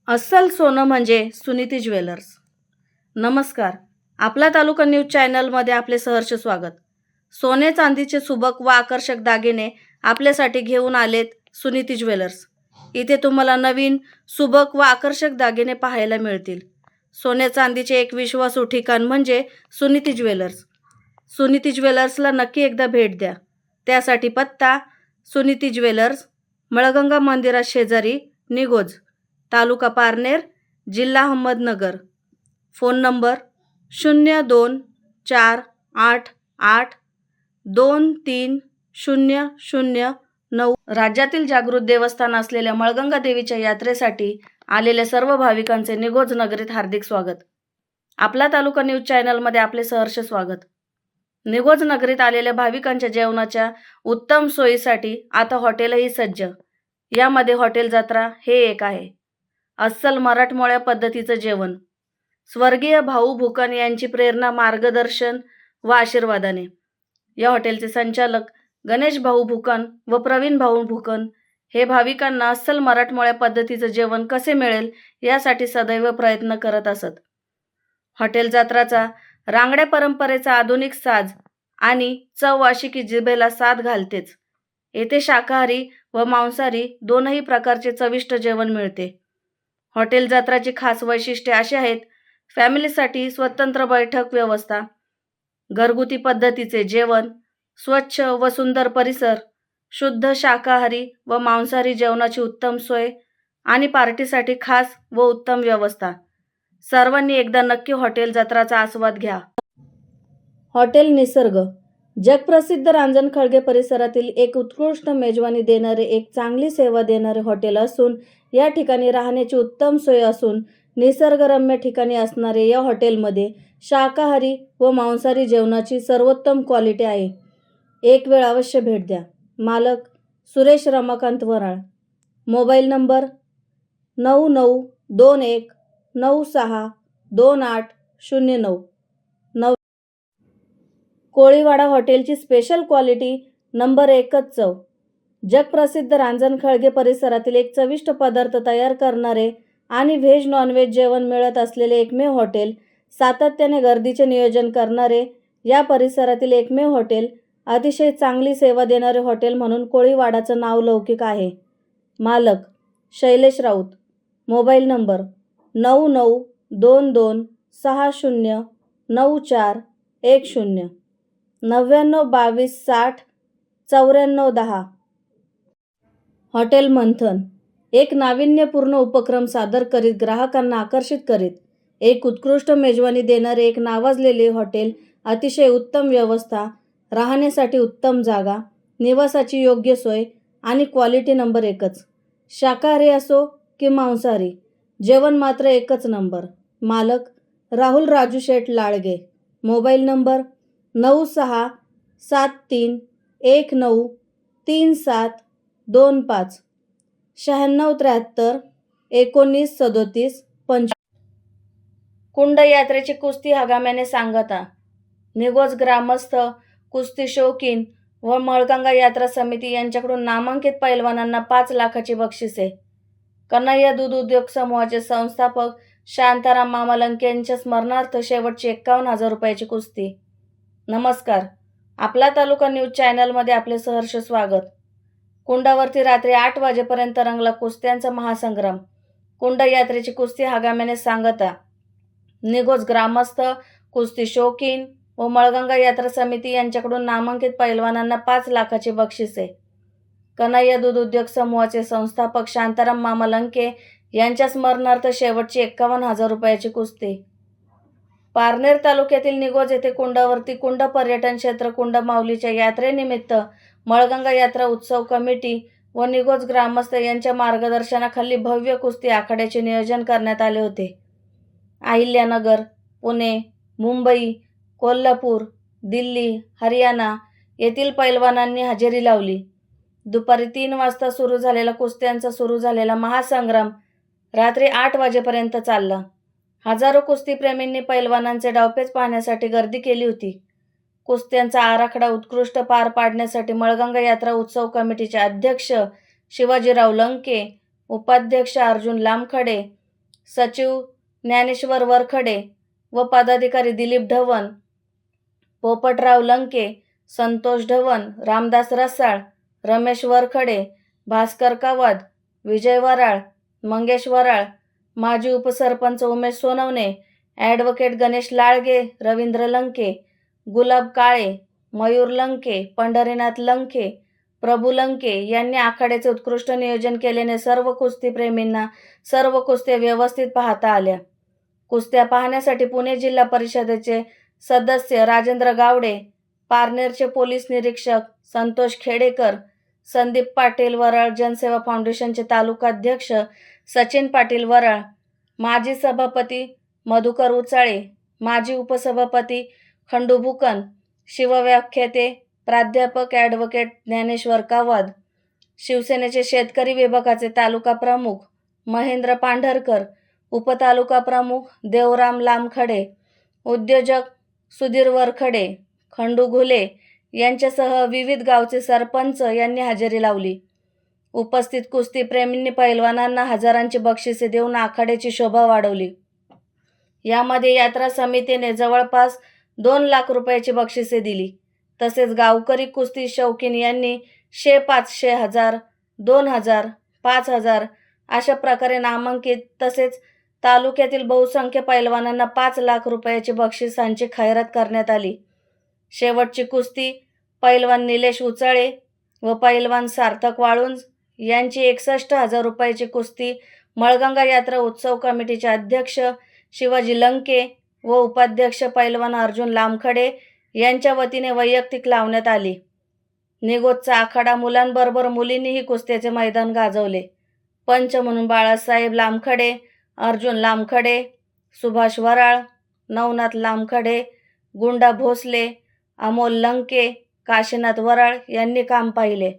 अस्सल सोनं म्हणजे सुनीती ज्वेलर्स. नमस्कार. आपला तालुका न्यूज चॅनलमध्ये आपले सहर्ष स्वागत. सोने चांदीचे सुबक व आकर्षक दागिने आपल्यासाठी घेऊन आलेत सुनीती ज्वेलर्स. इथे तुम्हाला नवीन सुबक व आकर्षक दागिने पाहायला मिळतील. सोने चांदीचे एक विश्वासू ठिकाण म्हणजे सुनीती ज्वेलर्स. सुनीती ज्वेलर्सला नक्की एकदा भेट द्या. त्यासाठी पत्ता सुनीती ज्वेलर्स, मळगंगा मंदिरात शेजारी, निगोज, तालुका पारनेर, जिल्हा अहमदनगर. Phone number 0248823009. राज्यातील जागृत देवस्थान असलेल्या मळगंगा देवीच्या यात्रेसाठी आलेल्या सर्व भाविकांचे निगोज नगरीत हार्दिक स्वागत. आपला तालुका न्यूज चॅनलमध्ये आपले सहर्ष स्वागत. निगोज नगरीत आलेल्या भाविकांच्या जेवणाच्या उत्तम सोयीसाठी आता हॉटेलही सज्ज. यामध्ये हॉटेल जत्रा हे एक आहे. अस्सल मराठमोळ्या पद्धतीचं जेवण. स्वर्गीय भाऊ भुकन यांची प्रेरणा, मार्गदर्शन व आशीर्वादाने या हॉटेलचे संचालक गणेश भाऊ भुकन व प्रवीण भाऊ भुकन हे भाविकांना अस्सल मराठमोळ्या पद्धतीचं जेवण कसे मिळेल यासाठी सदैव प्रयत्न करत असत. हॉटेल जत्राचा रांगड्या परंपरेचा आधुनिक साज आणि चव अशी की जिभेला साध घालतेच. येथे शाकाहारी व मांसाहारी दोनही प्रकारचे चविष्ट जेवण मिळते. हॉटेल जत्राची खास वैशिष्ट्ये अशी आहेत: फॅमिलीसाठी स्वतंत्र बैठक व्यवस्था, घरगुती पद्धतीचे जेवण, स्वच्छ व सुंदर परिसर, शुद्ध शाकाहारी व मांसाहारी जेवणाची उत्तम सोय आणि पार्टीसाठी खास व उत्तम व्यवस्था. सर्वांनी एकदा नक्की हॉटेल जत्राचा आस्वाद घ्या. हॉटेल निसर्ग जगप्रसिद्ध रांजणखळगे परिसरातील एक उत्कृष्ट मेजवानी देणारे, एक चांगली सेवा देणारे हॉटेल असून या ठिकाणी राहण्याची उत्तम सोय असून निसर्गरम्य ठिकाणी असणारे या हॉटेलमध्ये शाकाहारी व मांसाहारी जेवणाची सर्वोत्तम क्वालिटी आहे. एक वेळ अवश्य भेट द्या. मालक सुरेश रमाकांत वराळ. Mobile number 9921962809. कोळीवाडा हॉटेलची स्पेशल क्वालिटी नंबर एकच चव. जगप्रसिद्ध रांजणखळगे परिसरातील एक चविष्ट पदार्थ तयार करणारे आणि व्हेज नॉनव्हेज जेवण मिळत असलेले एकमेव हॉटेल, सातत्याने गर्दीचे नियोजन करणारे या परिसरातील एकमेव हॉटेल, अतिशय चांगली सेवा देणारे हॉटेल म्हणून कोळीवाडाचं नाव लौकिक आहे. मालक Shailesh Raut. Mobile number 9922609410, 9922609410. Hotel Manthan एक नाविन्यपूर्ण उपक्रम सादर करीत ग्राहकांना आकर्षित करीत एक उत्कृष्ट मेजवानी देणारे एक नावाजलेले हॉटेल. अतिशय उत्तम व्यवस्था, राहण्यासाठी उत्तम जागा, निवासाची योग्य सोय आणि क्वालिटी नंबर एकच. शाकाहारी असो की मांसाहारी, जेवण मात्र एकच नंबर. मालक राहुल राजू शेठ लाळगे. Mobile number 9673193725, 9673193725. कुंड यात्रेची कुस्ती हंगामाने सांगता. निगोज ग्रामस्थ, कुस्ती शौकीन व मळगंगा यात्रा समिती यांच्याकडून नामांकित पैलवानांना 5 लाखाची बक्षिसे. कन्हैया दूध उद्योग समूहाचे संस्थापक शांताराम मामा लंके यांच्या स्मरणार्थ शेवटची 51,000 रुपयाची कुस्ती. नमस्कार. आपला तालुका न्यूज चॅनलमध्ये आपले सहर्ष स्वागत. कुंडावरती रात्री 8 वाजेपर्यंत रंगला कुस्त्यांचा महासंग्राम. कुंड यात्रेची कुस्ती हंगामाने सांगता. निगोज ग्रामस्थ, कुस्ती शौकीन व मळगंगा यात्रा समिती यांच्याकडून नामांकित पैलवानांना 5 लाखाची बक्षिसे. कन्हैया दूध उद्योग समूहाचे संस्थापक शांताराम मामा लंके यांच्या स्मरणार्थ शेवटची 51,000 रुपयाची कुस्ती. पारनेर तालुक्यातील निगोज येथे कुंडावरती कुंड पर्यटन क्षेत्र कुंड माऊलीच्या यात्रेनिमित्त मळगंगा यात्रा उत्सव कमिटी व निगोज ग्रामस्थ यांच्या मार्गदर्शनाखाली भव्य कुस्ती आखाड्याचे नियोजन करण्यात आले होते. अहिल्यानगर, पुणे, मुंबई, कोल्हापूर, दिल्ली, हरियाणा येथील पैलवानांनी हजेरी लावली. दुपारी 3 वाजता सुरू झालेला कुस्त्यांचा सुरू झालेला महासंग्राम रात्री 8 वाजेपर्यंत चालला. हजारो कुस्तीप्रेमींनी पैलवानांचे डावपेच पाहण्यासाठी गर्दी केली होती. कुस्त्यांचा आराखडा उत्कृष्ट पार पाडण्यासाठी मळगंगा यात्रा उत्सव कमिटीचे अध्यक्ष शिवाजीराव लंके, उपाध्यक्ष अर्जुन लामखडे, सचिव ज्ञानेश्वर वरखडे व पदाधिकारी दिलीप ढवण, पोपटराव लंके, संतोष ढवण, रामदास रसाळ, रमेश वरखडे, भास्कर कावद, विजय वराळ, मंगेश वराळ, माजी उपसरपंच उमेश सोनवणे, ॲडव्होकेट गणेश लाळगे, रवींद्र लंके, गुलाब काळे, मयूर लंके, पंढरीनाथ लंके, प्रभू लंके यांनी आखाड्याचे उत्कृष्ट नियोजन केल्याने सर्व कुस्तीप्रेमींना सर्व कुस्त्या व्यवस्थित पाहता आल्या. कुस्त्या पाहण्यासाठी पुणे जिल्हा परिषदेचे सदस्य राजेंद्र गावडे, पारनेरचे पोलीस निरीक्षक संतोष खेडेकर, संदीप पाटील वराळ, जनसेवा फाउंडेशनचे तालुकाध्यक्ष सचिन पाटील वराळ, माजी सभापती मधुकर उचाळे, माजी उपसभापती खंडू भुकन, शिवव्याख्याते प्राध्यापक ॲडव्होकेट ज्ञानेश्वर कावद, शिवसेनेचे शेतकरी विभागाचे तालुका प्रमुख महेंद्र पांढरकर, उपतालुका प्रमुख देवराम लामखडे, उद्योजक सुधीर वरखडे, खंडू घुले यांच्यासह विविध गावचे सरपंच यांनी हजेरी लावली. उपस्थित कुस्तीप्रेमींनी पैलवानांना हजारांची बक्षिसे देऊन आखाड्याची शोभा वाढवली. यामध्ये यात्रा समितीने जवळपास 2 लाख रुपयाची बक्षिसे दिली. तसेच गावकरी कुस्ती शौकीन यांनी 100, 500, 1000, 2000, 5000 अशा प्रकारे नामांकित तसेच तालुक्यातील बहुसंख्य पैलवानांना 5 लाख रुपयाची बक्षिसांची खैरात करण्यात आली. शेवटची कुस्ती पैलवान निलेश उचाळे व पैलवान सार्थक वाळुंज यांची 61,000 रुपयाची कुस्ती मळगंगा यात्रा उत्सव कमिटीचे अध्यक्ष शिवाजी लंके व उपाध्यक्ष पैलवान अर्जुन लामखडे यांच्या वतीने वैयक्तिक लावण्यात आली. निगोजचा आखाडा मुलांबरोबर मुलींनीही कुस्त्याचे मैदान गाजवले. पंच म्हणून बाळासाहेब लामखडे, अर्जुन लामखडे, सुभाष वराळ, नवनाथ लामखडे, गुंडा भोसले, अमोल लंके, काशीनाथ वराळ यांनी काम पाहिले.